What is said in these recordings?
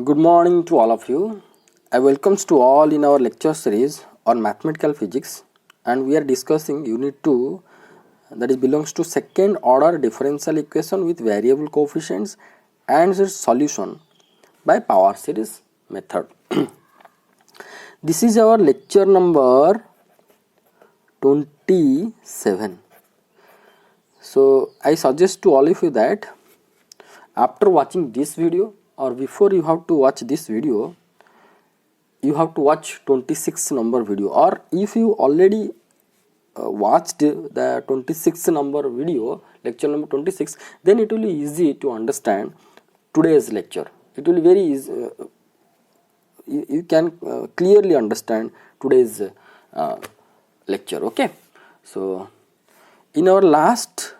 Good morning to all of you. I welcomes to all in our lecture series on mathematical physics, and we are discussing unit 2, that is belongs to second order differential equation with variable coefficients and its solution by power series method. This is our lecture number 27. So I suggest to all of you that after watching this video or before you have to watch this video, you have to watch 26 number video, or if you already watched the 26 number video, lecture number 26, then it will be easy to understand today's lecture. It will be very easy, you can clearly understand today's lecture. Okay, so in our last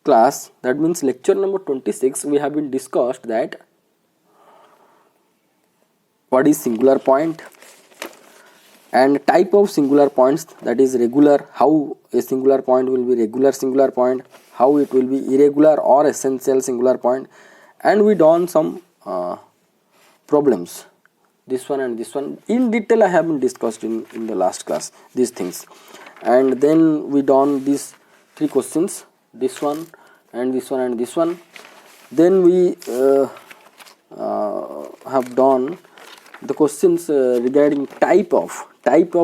class, that means lecture number 26, we have been discussed that what is singular point and type of singular points, that is regular, how a singular point will be regular singular point, how it will be irregular or essential singular point, and we done some problems, this one and this one in detail. I have been discussed in the last class these things, and then we done these three questions, this one and this one and this one. Then we have done the questions regarding type of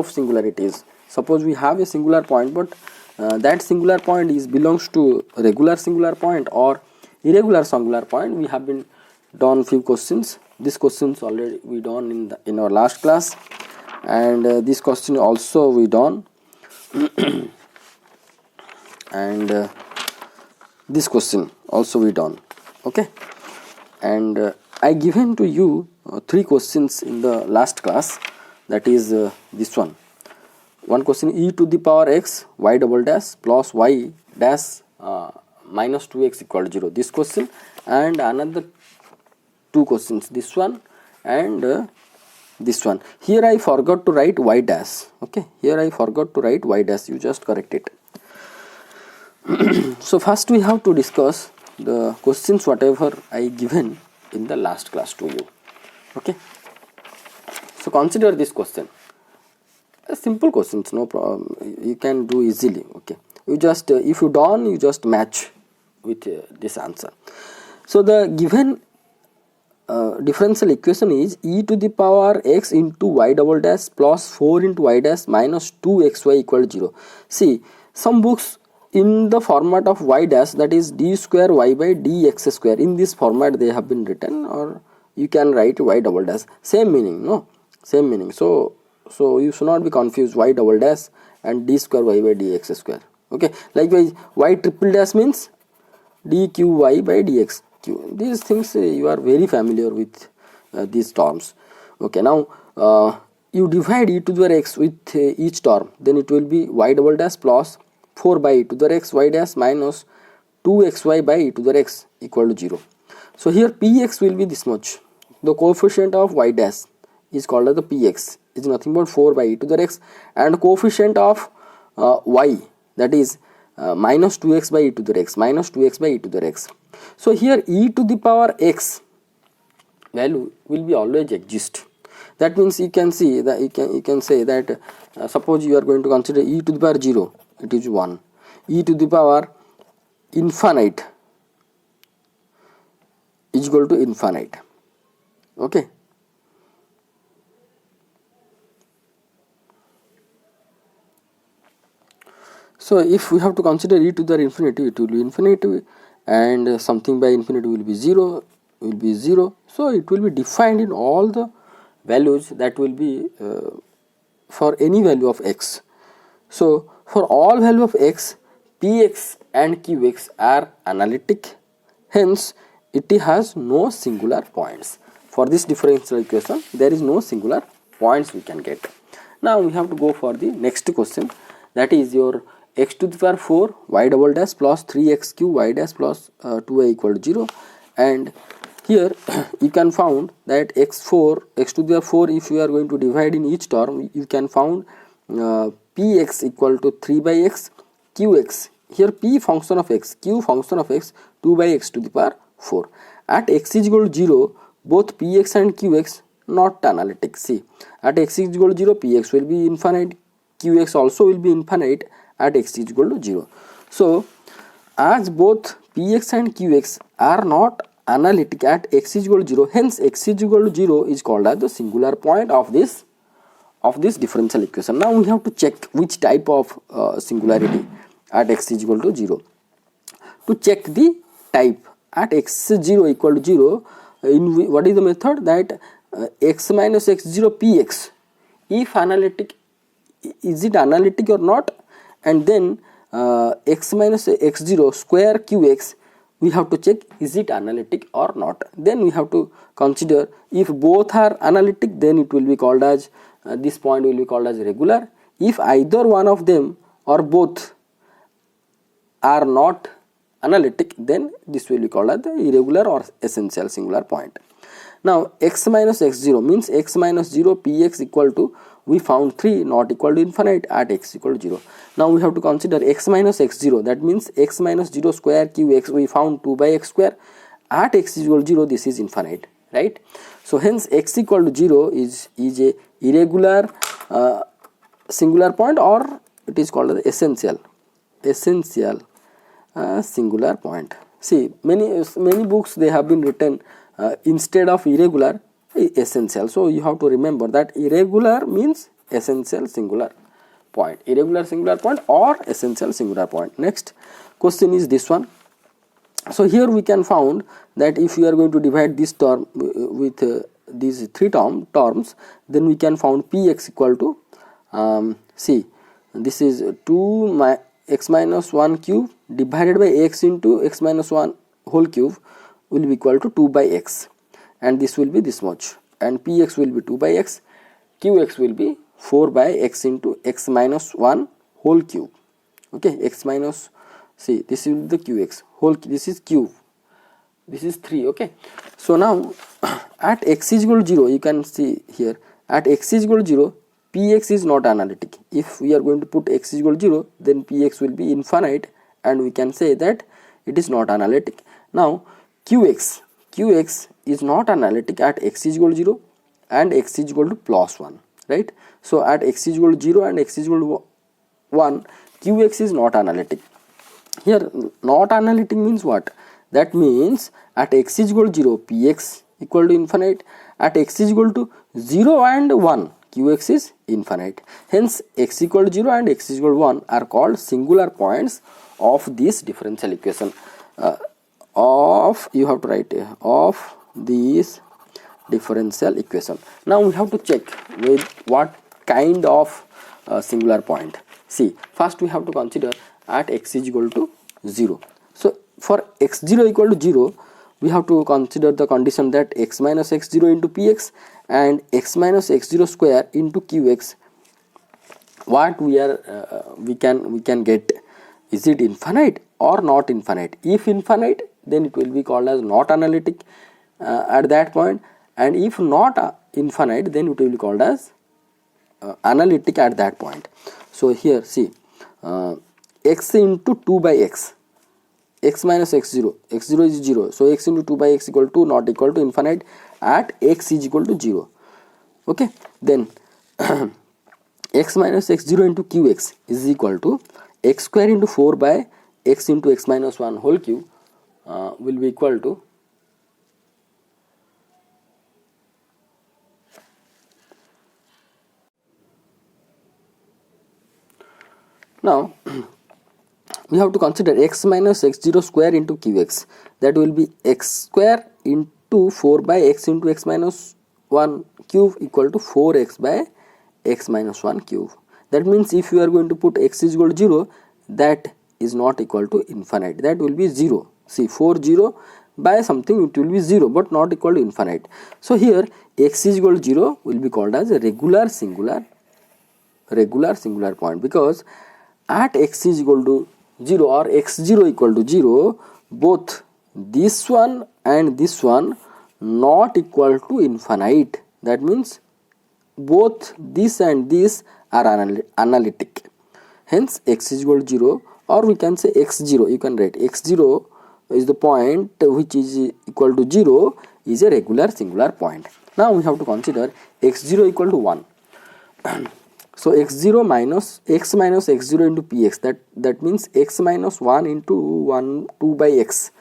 singularities. Suppose we have a singular point, but that singular point belongs to regular singular point or irregular singular point. We have been done few questions. These questions already we done in our last class, and this question also we done and this question also we done. Okay, and I given to you three questions in the last class, that is this one question, e to the power x y double dash plus y dash minus 2x equal to 0, this question, and another two questions, this one and this one. Here I forgot to write y dash. Okay, here I forgot to write y dash, you just correct it. So first we have to discuss the questions whatever I given in the last class to you. Okay, so consider this question, a simple questions, no problem, you can do easily. Okay, you just if you done, you just match with this answer. So the given differential equation is e to the power x into y double dash plus 4 into y dash minus 2xy equal to 0. See, some books in the format of y dash, that is d square y by dx square, in this format they have been written, or you can write y double dash, same meaning, no, same meaning. So you should not be confused, y double dash and d square y by dx square. Okay, likewise y triple dash means dqy by dxq. These things you are very familiar with these terms. Okay, now you divide e to the x with each term, then it will be y double dash plus 4 by e to the x y dash minus 2xy by e to the x equal to 0. So here px will be this much. The coefficient of y dash is called as the px, is nothing but 4 by e to the x, and coefficient of y, that is minus 2x by e to the x, minus 2x by e to the x. So here e to the power x value will be always exist. That means you can see that you can say that suppose you are going to consider e to the power 0, it is 1, e to the power infinite is equal to infinite. Okay, so if we have to consider e to the infinity, it will be infinity, and something by infinity will be 0, so it will be defined in all the values that will be for any value of x. So for all value of x, px and qx are analytic, hence it has no singular points. For this differential equation, there is no singular points we can get. Now we have to go for the next question, that is your x to the power 4 y double dash plus 3x cube y dash plus 2y equal to 0, and here you can found that x to the power 4, if you are going to divide in each term, you can found px equal to 3 by x, qx, here p function of x, q function of x, 2 by x to the power 4. At x is equal to 0, both px and qx not analytic. See, at x is equal to 0, px will be infinite, qx also will be infinite at x is equal to 0. So as both px and qx are not analytic at x is equal to 0, hence x is equal to 0 is called as the singular point of this differential equation. Now we have to check which type of singularity at x is equal to 0. To check the type at x0 equal to 0, what is the method? That x minus x0 px, if analytic, is it analytic or not, and then x minus x0 square qx, we have to check is it analytic or not. Then we have to consider if both are analytic, then it will be called as this point will be called as regular. If either one of them or both are not analytic, then this will be called as the irregular or essential singular point. Now x minus x0 means x minus 0 px equal to, we found 3 not equal to infinite at x equal to 0. Now we have to consider x minus x0, that means x minus 0 square qx, we found 2 by x square at x is equal to 0, this is infinite, right? So hence x equal to 0 is a irregular singular point, or it is called as essential singular point. See, many books they have been written instead of irregular, essential. So you have to remember that irregular means essential singular point, irregular singular point or essential singular point. Next question is this one. So here we can found that if we are going to divide this term with these three terms, then we can found px equal to see, this is 2 x minus 1 cube divided by x into x minus 1 whole cube will be equal to 2 by x, and this will be this much, and px will be 2 by x, qx will be 4 by x into x minus 1 whole cube. Okay, x minus, see, this is the qx whole, this is cube, this is 3. Okay, so now at x is equal to 0, you can see here at x is equal to 0, px is not analytic. If we are going to put x is equal to 0, then px will be infinite, and we can say that it is not analytic. Now qx is not analytic at x is equal to 0 and x is equal to plus 1, right? So at x is equal to 0 and x is equal to 1, qx is not analytic. Here not analytic means what? That means at x is equal to 0, px equal to infinite, at x is equal to 0 and 1, qx is infinite. Hence x equal to 0 and x is equal to 1 are called singular points of this differential equation, you have to write of this differential equation. Now we have to check with what kind of singular point. See, first we have to consider at x is equal to 0. So for x0 equal to 0, we have to consider the condition that x minus x0 into px and x minus x0 square into qx, what we can get, is it infinite or not infinite? If infinite, then it will be called as not analytic at that point, and if not infinite, then it will be called as analytic at that point. So here see, x into 2 by x, x minus x0 is 0, so x into 2 by x equal to not equal to infinite at x is equal to 0. Okay, then x minus x0 into qx is equal to x square into 4 by x into x minus 1 whole cube will be equal to now we have to consider x minus x0 square into qx, that will be x square into 4 by x into x minus 1 cube equal to 4x by x minus 1 cube. That means if you are going to put x is equal to 0, that is not equal to infinite, that will be 0. See, 0 by something, it will be 0 but not equal to infinite. So here x is equal to 0 will be called as a regular singular point, because at x is equal to 0 or x0 equal to 0, both this one and this one not equal to infinite. That means both this and this are analytic. Hence x is equal to 0, or we can say x0, you can write x0 is the point which is equal to 0 is a regular singular point. Now we have to consider x0 equal to 1. So x0 minus x0 into px, that means x minus 1 into 2 by x,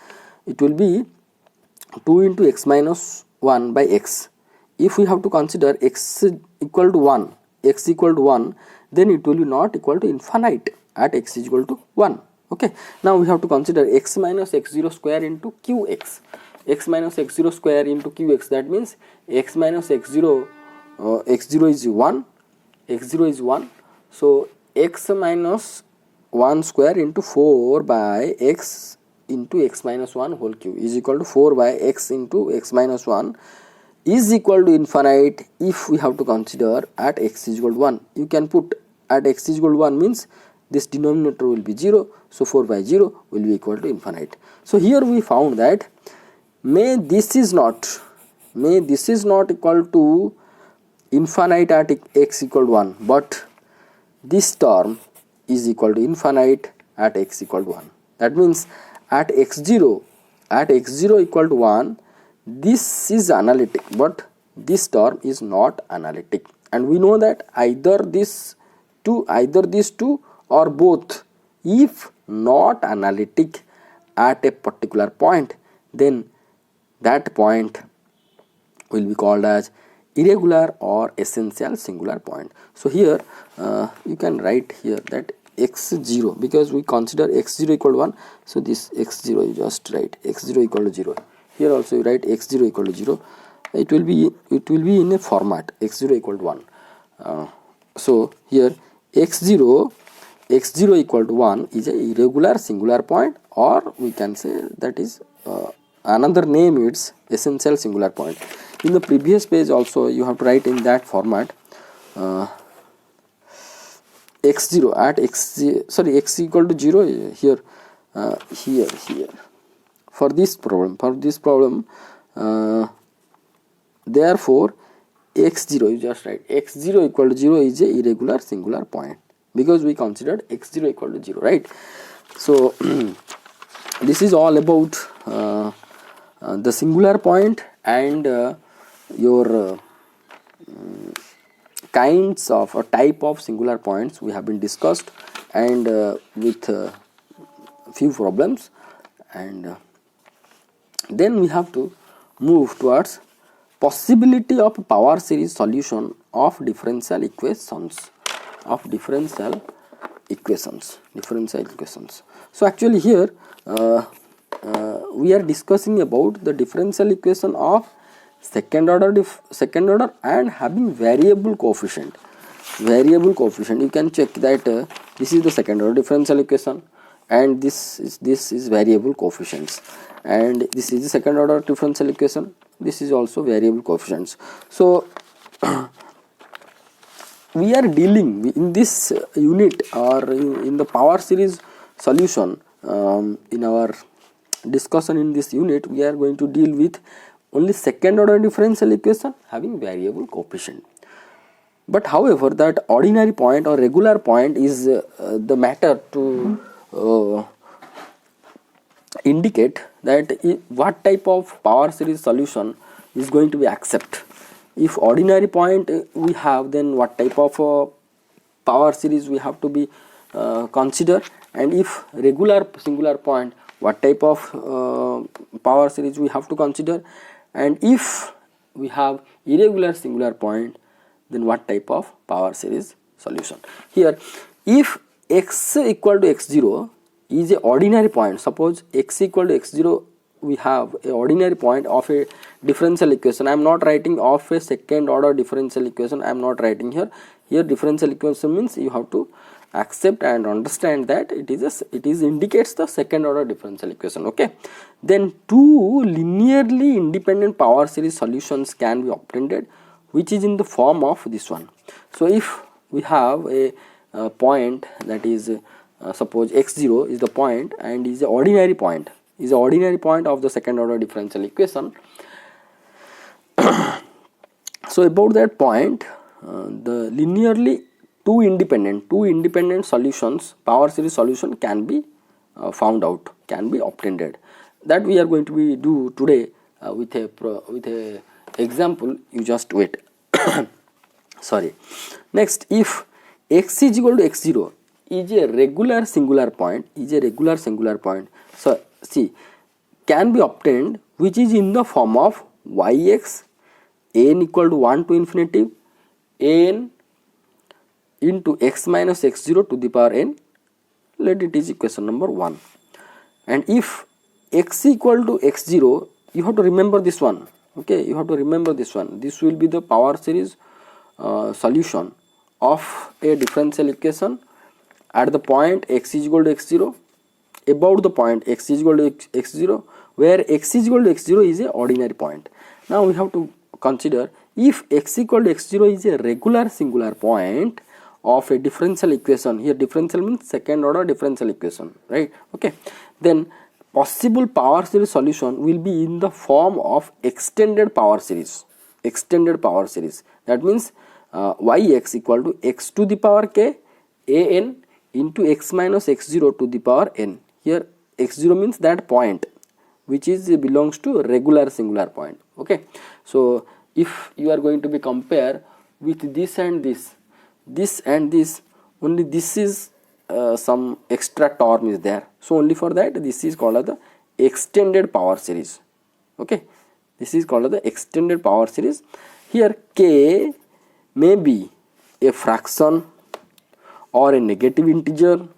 it will be 2 into x minus 1 by x. If we have to consider x equal to 1, then it will be not equal to infinite at x is equal to 1. Okay, now we have to consider x minus x0 square into qx. X minus x0 square into qx, that means x minus x0, x0 is 1, x0 is 1, so x minus 1 square into 4 by x into x minus 1 whole cube is equal to 4 by x into x minus 1 is equal to infinite if we have to consider at x is equal to 1. You can put at x is equal to 1 means this denominator will be 0, so 4 by 0 will be equal to infinite. So here we found that may this is not equal to infinite at x equal to 1, but this term is equal to infinite at x equal to 1. That means at x0 equal to 1, this is analytic, but this term is not analytic, and we know that either these two or both, if not analytic at a particular point, then that point will be called as irregular or essential singular point. So here you can write here that x0, because we consider x0 equal to 1, so this x0 you just write x0 equal to 0. Here also you write x0 equal to 0. It will be in a format x0 equal to 1. So here x0 equal to 1 is a irregular singular point, or we can say that is another name, it's essential singular point. In the previous page also you have to write in that format x0 at x equal to 0 here. For this problem, therefore x0, you just write x0 equal to 0 is a irregular singular point, because we considered x0 equal to 0, right? So this is all about the singular point and your kinds of or type of singular points we have been discussed, and with few problems, and then we have to move towards possibility of power series solution of differential equations. So actually here we are discussing about the differential equation of second order and having variable coefficient. You can check that this is the second order differential equation, and this is variable coefficients, and this is the second order differential equation, this is also variable coefficients. So we are dealing in this unit, or in the power series solution, in our discussion in this unit, we are going to deal with only second order differential equation having variable coefficient. But however, that ordinary point or regular point is the matter to indicate that what type of power series solution is going to be accepted. If ordinary point we have, then what type of power series we have to be consider, and if regular singular point, what type of power series we have to consider, and if we have irregular singular point, then what type of power series solution. Here, if x equal to x0 is a ordinary point, suppose x equal to x0, we have a ordinary point of a differential equation. I am not writing of a second order differential equation, I am not writing here. Here differential equation means you have to accept and understand that it is indicates the second order differential equation. Okay, then two linearly independent power series solutions can be obtained, which is in the form of this one. So if we have a point that is suppose x0 is the point and is the ordinary point of the second order differential equation. So about that point, the linearly two independent solutions, power series solution can be found out, can be obtained. That we are going to do today with a example. You just wait. Sorry. Next, if x is equal to x0 is a regular singular point, so see, can be obtained, which is in the form of yx n equal to 1 to infinity n into x minus x0 to the power n. Let it is equation number 1. And if x equal to x0, you have to remember this one. Okay, you have to remember this one. This will be the power series solution of a differential equation at the point x is equal to x0, about the point x is equal to x0, where x is equal to x0 is a ordinary point. Now we have to consider, if x equal to x0 is a regular singular point of a differential equation, here differential means second order differential equation, right? Okay, then possible power series solution will be in the form of extended power series. That means yx equal to x to the power k an into x minus x0 to the power n. Here x0 means that point which is belongs to regular singular point. Okay, so if you are going to be compare with this and this and this, only this is some extra term is there, so only for that this is called as the extended power series. Okay, this is called as the extended power series. Here k may be a fraction or a negative integer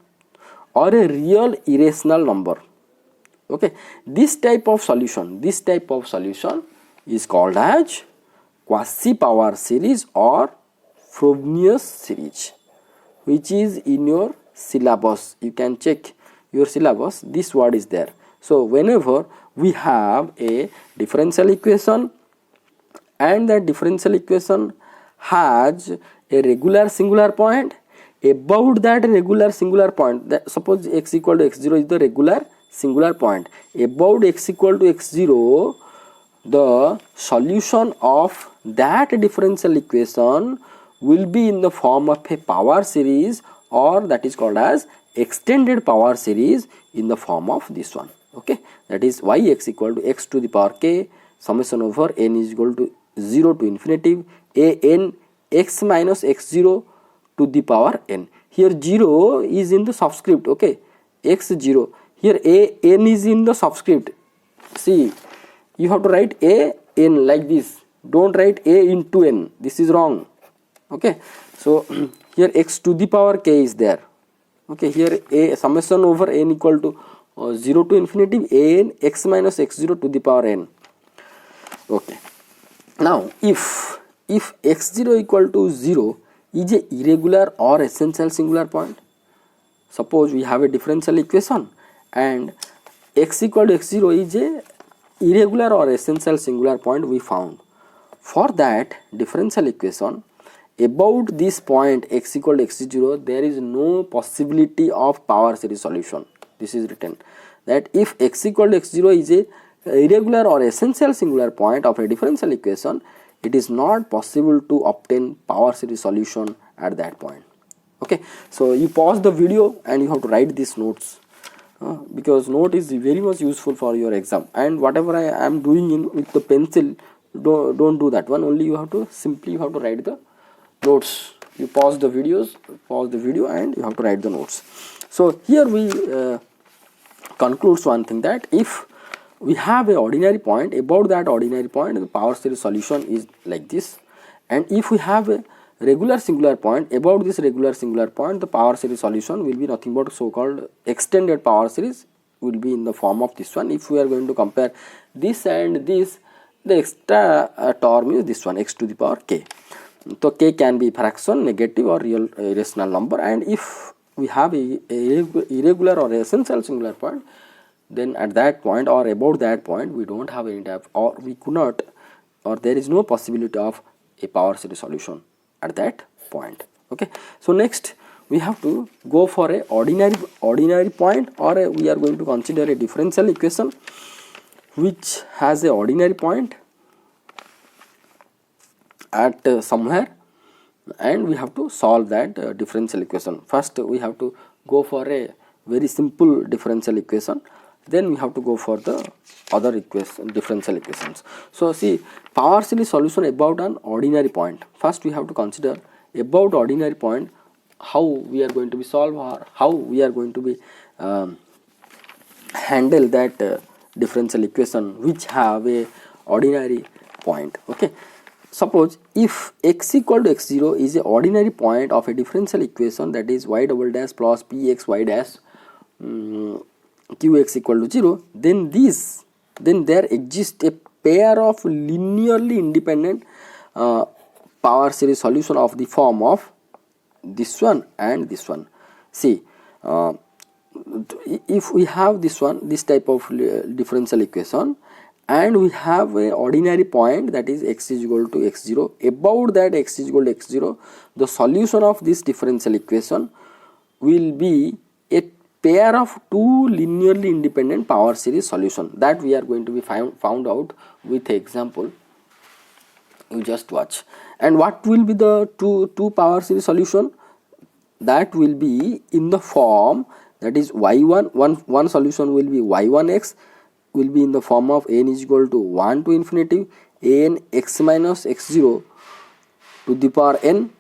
or a real irrational number. Okay, this type of solution is called as quasi power series or Frobenius series, which is in your syllabus. You can check your syllabus, this word is there. So whenever we have a differential equation and that differential equation has a regular singular point, about that regular singular point, that suppose x equal to x0 is the regular singular point, about x equal to x0, the solution of that differential equation will be in the form of a power series, or that is called as extended power series in the form of this one. Okay, that is yx equal to x to the power k summation over n is equal to 0 to infinity a n x minus x0 to the power n. Here 0 is in the subscript. Okay, x0, here a n is in the subscript. See, you have to write a n like this, don't write a into n, this is wrong. Okay, so here x to the power k is there. Okay, here a summation over n equal to 0 to infinity a n x minus x0 to the power n. Okay, now if x0 equal to 0 is a irregular or essential singular point, suppose we have a differential equation and x equal to x0 is a irregular or essential singular point we found. For that differential equation, about this point x equal to x0, there is no possibility of power series solution. This is written that if x equal to x0 is a irregular or essential singular point of a differential equation, it is not possible to obtain power series solution at that point. Okay, so you pause the video and you have to write these notes, because note is very much useful for your exam, and whatever I am doing with the pencil, don't do that one, only you have to simply write the notes. You pause the video and you have to write the notes. So here we concludes one thing, that if we have a ordinary point, about that ordinary point the power series solution is like this, and if we have a regular singular point, about this regular singular point the power series solution will be nothing but so called extended power series, will be in the form of this one. If we are going to compare this and this, the extra term is this one, x to the power k. So k can be fraction, negative or real irrational number, and if we have a irregular or essential singular point, then at that point or about that point we don't have any type, or we could not, or there is no possibility of a power series solution at that point. Okay, so next we have to go for a ordinary point, or we are going to consider a differential equation which has a ordinary point at somewhere, and we have to solve that differential equation. First we have to go for a very simple differential equation, then we have to go for the other differential equations. So see, power series solution about an ordinary point. First we have to consider about ordinary point, how we are going to be solve, or how we are going to be handle that differential equation which have a ordinary point. Okay, suppose if x equal to x0 is a ordinary point of a differential equation, that is y double dash plus px y dash qx equal to 0, then there exists a pair of linearly independent power series solution of the form of this one and this one. See, if we have this type of differential equation, and we have a ordinary point, that is x is equal to x0, about that x is equal to x0, the solution of this differential equation will be a pair of two linearly independent power series solution. That we are going to be found out with an example. You just watch. And what will be the two power series solution? That will be in the form, that is y1, one solution will be y1x, will be in the form of n is equal to 1 to infinity an x minus x0 to the power n,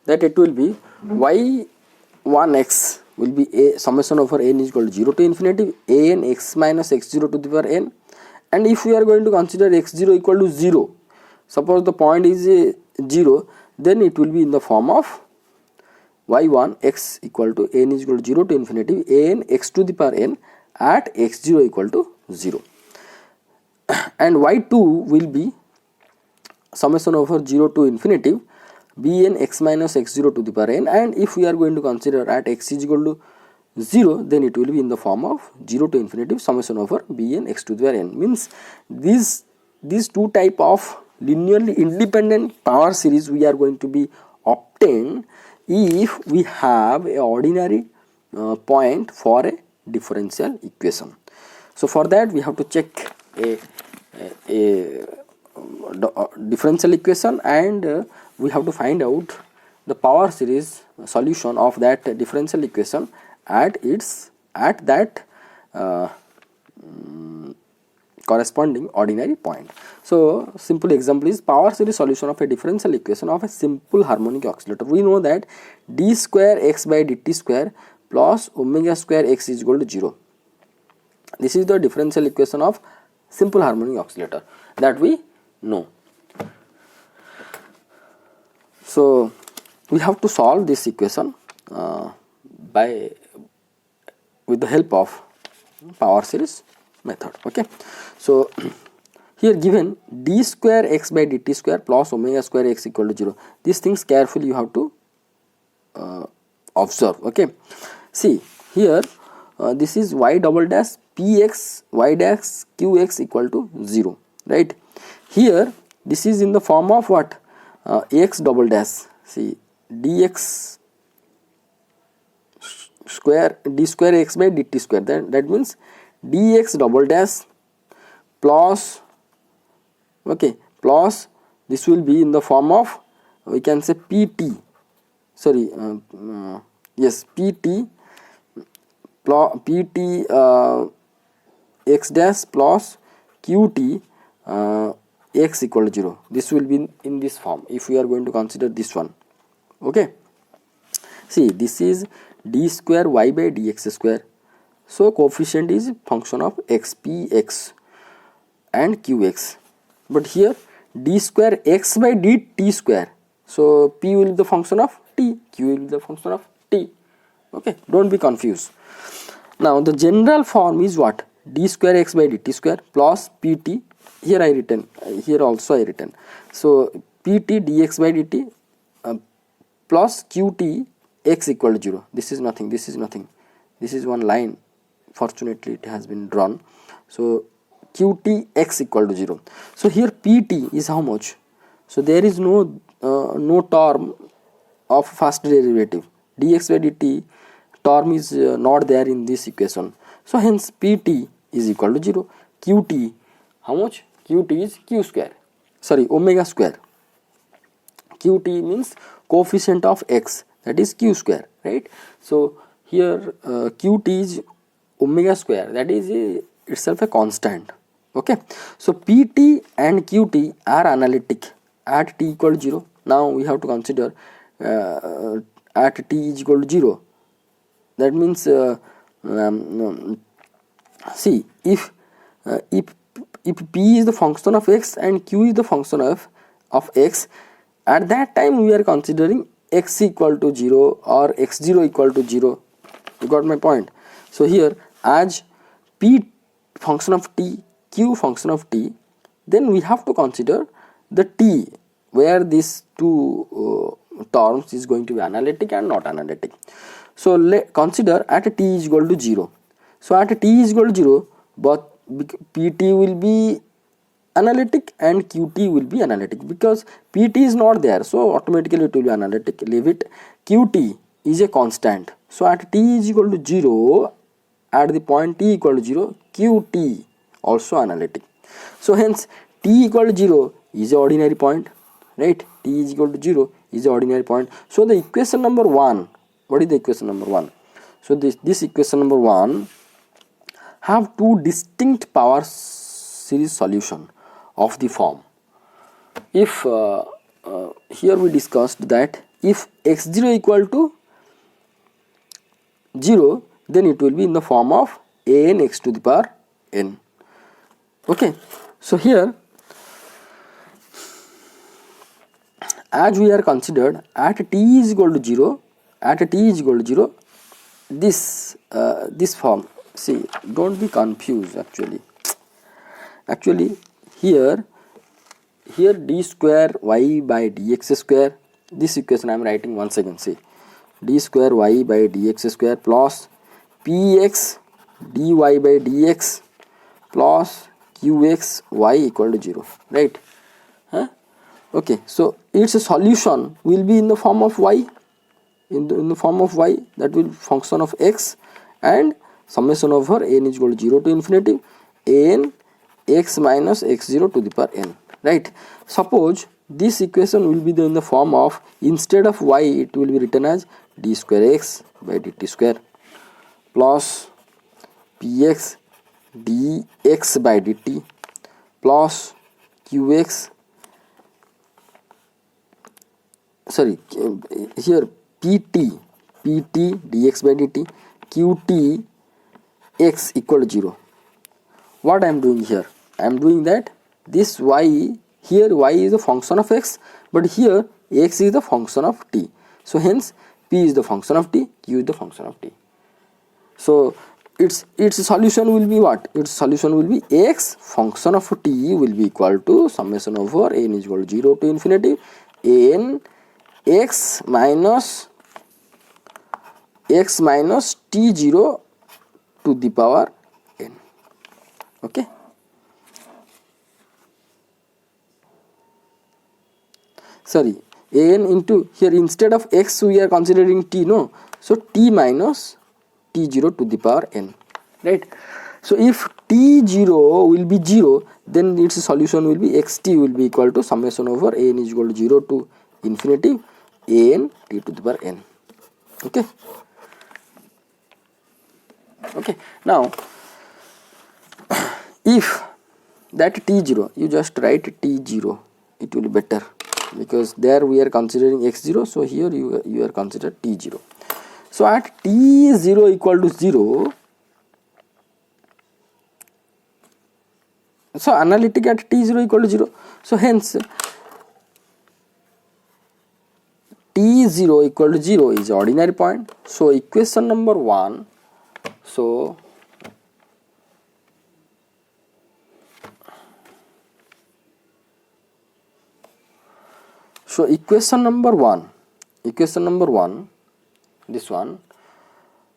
that it will be y1x will be a summation over n is equal to 0 to infinity an x minus x0 to the power n. And if we are going to consider x0 equal to 0, suppose the point is 0, then it will be in the form of y1 x equal to n is equal to 0 to infinity an x to the power n at x0 equal to 0, and y2 will be summation over 0 to infinity bn x minus x0 to the power n. And if we are going to consider at x is equal to 0, then it will be in the form of 0 to infinity summation over bn x to the power n. Means these two type of linearly independent power series we are going to be obtained if we have a ordinary point for a differential equation. So for that we have to check a differential equation, and we have to find out the power series solution of that differential equation at that corresponding ordinary point. So simple example is power series solution of a differential equation of a simple harmonic oscillator. We know that d square x by dt square plus omega square x is equal to 0. This is the differential equation of simple harmonic oscillator that we know. So we have to solve this equation with the help of power series method. Okay, so here given d square x by dt square plus omega square x equal to 0. These things carefully you have to observe. Okay, see here this is y double dash px y dash qx equal to 0, right? Here this is in the form of what? X double dash, see dx square d square x by dt square, then that means dx double dash plus, okay, plus this will be in the form of, we can say pt, sorry, yes, pt plus pt x dash plus qt x equal to 0. This will be in this form if we are going to consider this one. Okay, see this is d square y by dx square, so coefficient is function of x, px and qx, but here d square x by dt square, so p will be the function of t, q will be the function of t. Okay, don't be confused. Now the general form is what? D square x by dt square plus pt, here I written, here also I written, so pt dx by dt plus qt x equal to 0. This is nothing, this is nothing, this is one line, fortunately it has been drawn. So qt x equal to 0. So here pt is how much? So there is no term of first derivative, dx by dt term is not there in this equation, so hence pt is equal to 0. qt, how much? Qt is q square, sorry, omega square. Qt means coefficient of x, that is q square, right? So here qt is omega square, that is itself a constant. Okay, so pt and qt are analytic at t equal to 0. Now we have to consider at t is equal to 0. That means see, if p is the function of x and q is the function of x, at that time we are considering x equal to 0 or x0 equal to 0. You got my point? So here, as p function of t, q function of t, then we have to consider the t where these two terms is going to be analytic and not analytic. So consider at t is equal to 0. So at t is equal to 0, but pt will be analytic and qt will be analytic, because pt is not there, so automatically it will be analytic. Leave it. Qt is a constant, so at t is equal to 0, at the point t equal to 0, qt also analytic. So hence t equal to 0 is a ordinary point, right? T is equal to 0 is a ordinary point. So the equation number 1, what is the equation number 1? So this equation number 1 have two distinct power series solution of the form. If here we discussed that if x0 equal to 0, then it will be in the form of an x to the power n. Okay, so here, as we are considered at t is equal to 0, at t is equal to 0, this form, see, don't be confused actually here d square y by dx square, this equation I am writing once again. See, d square y by dx square plus px dy by dx plus qx y equal to 0, right? Okay, so its solution will be in the form of y, in the form of y, that will function of x, and summation over n is equal to 0 to infinity n x minus x0 to the power n, right? Suppose this equation will be in the form of, instead of y it will be written as d square x by dt square plus px dx by dt plus qx, sorry, here pt dx by dt, qt x equal to 0. What I am doing here? I am doing that this y, here y is a function of x, but here x is the function of t. So hence p is the function of t, q is the function of t. So its solution will be what? Its solution will be x function of t will be equal to summation over n is equal to 0 to infinity n x minus t0 to the power n. Okay, sorry, n into, here instead of x we are considering t, no, so t minus t0 to the power n, right? So if t0 will be 0, then its solution will be xt will be equal to summation over n is equal to 0 to infinity n t to the power n. Okay, okay, now if that t0, you just write t0, it will be better, because there we are considering x0, so here you are considered t0. So at t0 equal to 0, so analytic at t0 equal to 0, so hence t0 equal to 0 is ordinary point. So equation number 1, so equation number 1, this one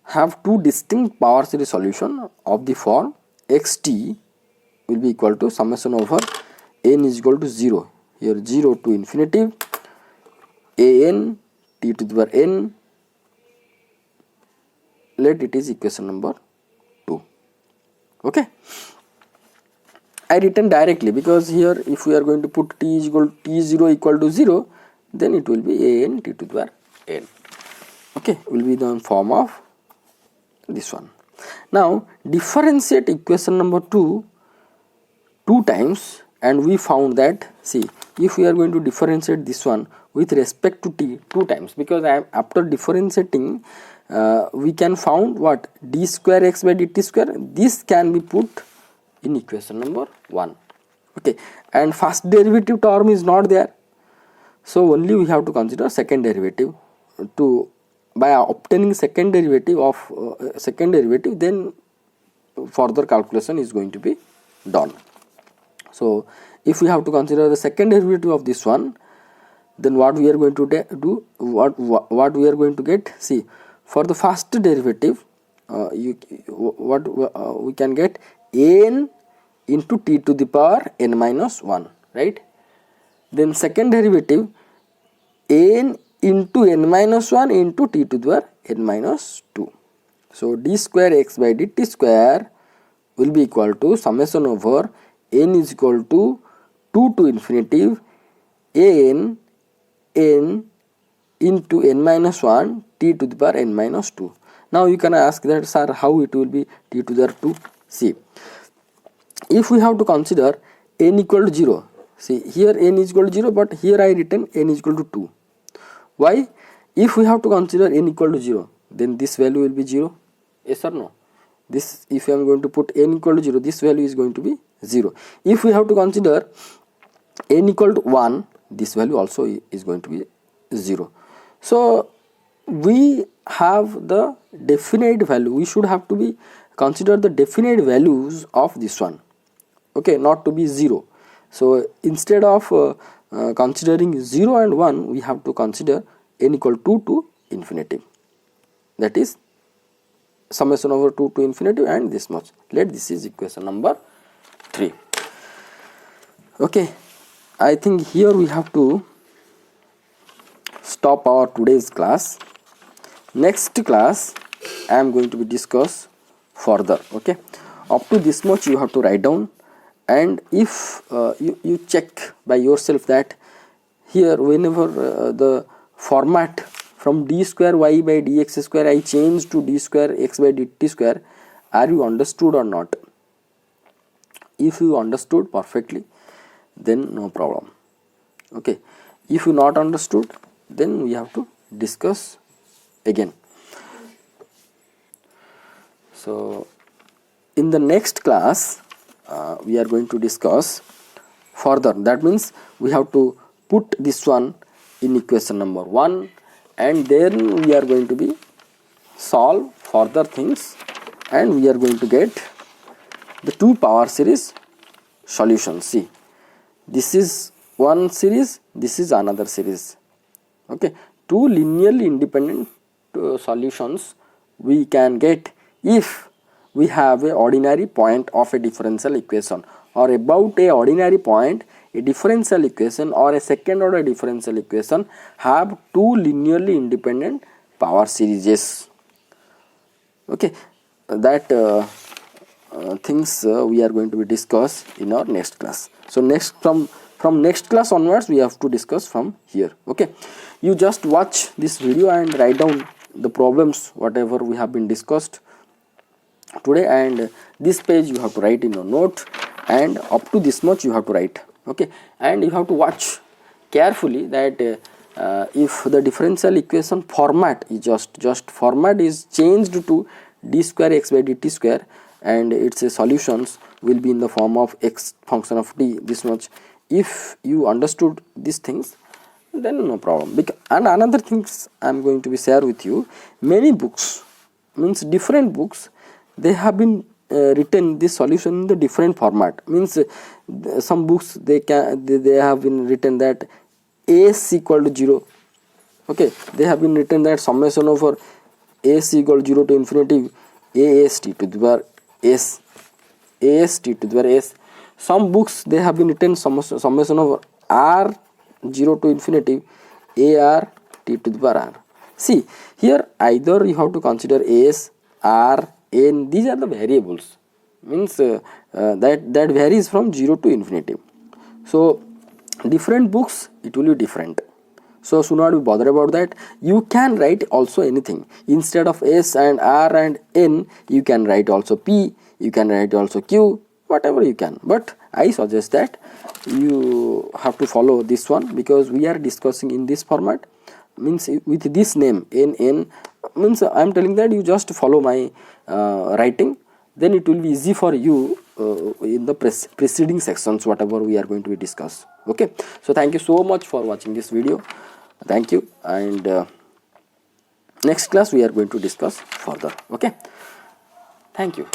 have two distinct power series solution of the form xt will be equal to summation over n is equal to 0, here 0 to infinity an t to the power n, let it is equation number 2. Okay, I written directly, because here if we are going to put t is equal to t0 equal to 0, then it will be an t to the power n. Okay, will be the form of this one. Now differentiate equation number 2 times, and we found that, see, if we are going to differentiate this one with respect to t 2 times, because after differentiating we can found what, d square x by dt square, this can be put in equation number 1. Okay, and first derivative term is not there, so only we have to consider second derivative. To by obtaining second derivative of then further calculation is going to be done. So if we have to consider the second derivative of this one, then what we are going to do, what we are going to get, see, for the first derivative we can get n into t to the power n minus 1, right? Then second derivative n into n minus 1 into t to the power n minus 2. So d square x by dt square will be equal to summation over n is equal to 2 to infinitive n into n minus 1 t to the power n minus 2. Now you can ask that, sir, how it will be t to the power 2? See, if we have to consider n equal to 0, see here n is equal to 0, but here I written n is equal to 2. Why? If we have to consider n equal to 0, then this value will be 0, yes or no? This, if I am going to put n equal to 0, this value is going to be 0. If we have to consider n equal to 1, this value also is going to be 0. So we have the definite value, we should have to be consider the definite values of this one, okay, not to be 0. So instead of considering 0 and 1, we have to consider n equal to infinity, that is summation over 2 to infinity and this much. Let this is equation number 3. Okay, I think here we have to stop our today's class. Next class I am going to be discuss further. Okay, up to this much you have to write down, and if you check by yourself that here whenever the format from d square y by dx square I change to d square x by dt square, are you understood or not? If you understood perfectly, then no problem. Okay, if you not understood, then we have to discuss again. So in the next class we are going to discuss further, that means we have to put this one in equation number 1, and then we are going to be solve further things, and we are going to get the 2 power series solutions. See, this is one series, this is another series. Okay, 2 linearly independent solutions we can get if we have a ordinary point of a differential equation, or about a ordinary point a differential equation or a second order differential equation have 2 linearly independent power series. Okay, that things we are going to be discuss in our next class. So next from next class onwards we have to discuss from here. Okay, you just watch this video and write down the problems whatever we have been discussed today, and this page you have to write in your note, and up to this much you have to write. Okay, and you have to watch carefully that if the differential equation format is just format is changed to d square x by dt square, and its solutions will be in the form of x function of t, this much. If you understood these things, then no problem. And another things I am going to be share with you, many books, means different books, they have been written this solution in the different format. Means some books they have been written that s equal to 0. Okay, they have been written that summation over s equal to 0 to infinity ast to the power s, ast to the power s. Some books they have been written summation over r 0 to infinity ar t to the power r. See, here either you have to consider s, r, n, these are the variables, means that varies from 0 to infinity. So different books it will be different. so not be bothered about that. You can write also anything instead of S and R and N. You can write also P, you can write also Q, whatever you can, but I suggest that you have to follow this one, because we are discussing in this format, means with this name N, means I am telling that you just follow my writing, then it will be easy for you in the preceding sections whatever we are going to be discuss. Okay, so thank you so much for watching this video. Thank you, and next class we are going to discuss further. Okay, thank you.